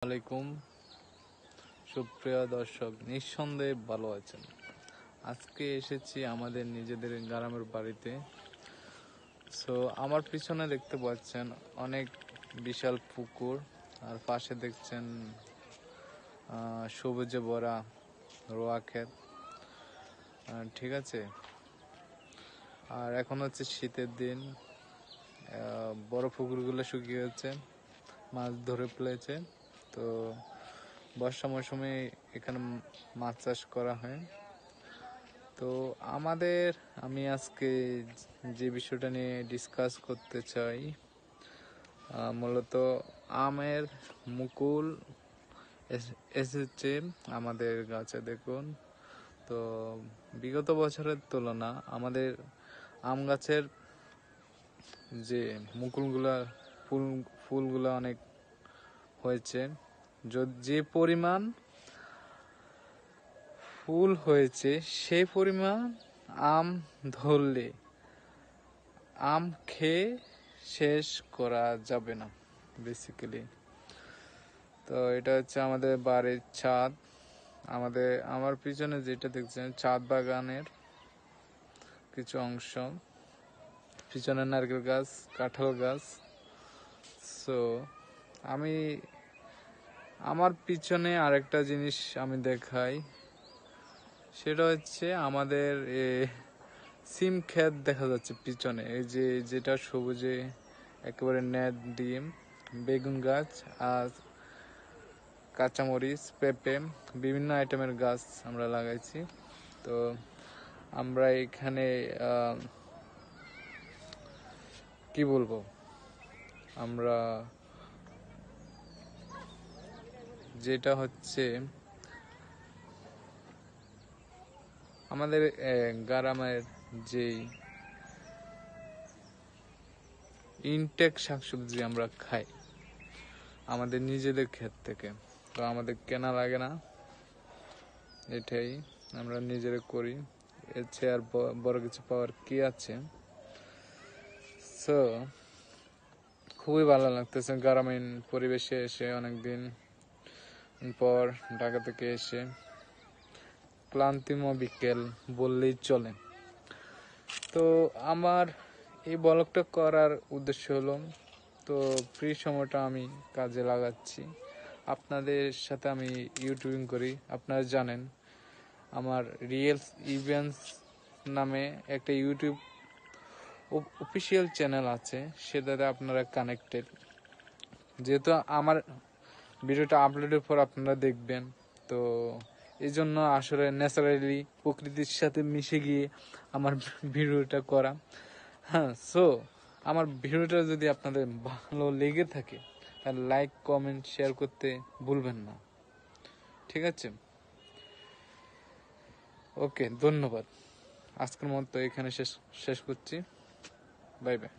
আলাইকুম সুপ্রিয় দর্শক, নিঃসন্দেহে ভালো আছেন। আজকে এসেছি আমাদের নিজেদের গ্রামের বাড়িতে। সো আমার পিছনে দেখতে পাচ্ছেন অনেক বিশাল পুকুর, আর পাশে দেখছেন সবুজে ভরা রোয়া ক্ষেত। ঠিক আছে, আর এখন হচ্ছে শীতের দিন, বড় পুকুরগুলো শুকিয়ে গেছে, মাছ ধরে ফেলেছে। তো বর্ষা মৌসুমে এখানে মাছ চাষ করা হয়। তো আমি আজকে যে বিষয়টা নিয়ে ডিসকাস করতে চাই, মূলত আমের মুকুল এসেছে আমাদের গাছে। দেখুন, তো বিগত বছরের তুলনা আমাদের আম গাছের যে মুকুলগুলা ফুলগুলা অনেক হয়েছে। যে পরিমাণ ফুল হয়েছে সেই পরিমাণ আম ধরলে আম খেয়ে শেষ করা যাবে না বেসিক্যালি। তো এটা হচ্ছে আমাদের বাড়ির ছাদ। আমার পিছনে যেটা দেখছেন ছাদ বাগানের কিছু অংশ, পিছনে নারকেল গাছ, কাঁঠাল গাছ। সো আমার পিছনে আরেকটা জিনিস আমি দেখাই, সেটা হচ্ছে আমাদের সিম ক্ষেত দেখা যাচ্ছে পিছনে। এই যেটা সবুজে একেবারে নেট ডিম, বেগুন গাছ আর কাঁচামরিচ, পেঁপে, বিভিন্ন আইটেমের গাছ আমরা লাগাইছি। তো আমরা এখানে কি বলবো, আমরা যেটা হচ্ছে আমাদের গ্রামের যেই ইনটেক শাকসবজি আমরা খাই আমাদের নিজেদের ক্ষেত থেকে, তো আমাদের কেনা লাগে না, এটাই আমরা নিজেরা করি। এর চেয়ে আর বড় কিছু পাওয়ার কি আছে। সো খুবই ভালো লাগতেছে গ্রামীণ পরিবেশে এসে, অনেকদিন পর ঢাকা থেকে এসে ক্লান্তিময় বিকেল বললেই চলে। তো আমার এই ব্লগটা করার উদ্দেশ্য হলো, তো ফ্রি সময়টা আমি কাজে লাগাচ্ছি। আপনাদের সাথে আমি ইউটিউবিং করি, আপনারা জানেন আমার রিয়েলস ইভেন্টস নামে একটা ইউটিউব অফিসিয়াল চ্যানেল আছে, সেটাতে আপনারা কানেক্টেড। যেহেতু আমার ভিডিওটা আপলোডের পর আপনারা দেখবেন, তো এই জন্য আসলে ন্যাচারালি প্রকৃতির সাথে মিশে গিয়ে আমার ভিডিওটা করা। হ্যাঁ, সো আমার ভিডিওটা যদি আপনাদের ভালো লেগে থাকে তাহলে লাইক, কমেন্ট, শেয়ার করতে ভুলবেন না। ঠিক আছে, ওকে, ধন্যবাদ। আজকের মতো এখানে শেষ করছি। Bye bye.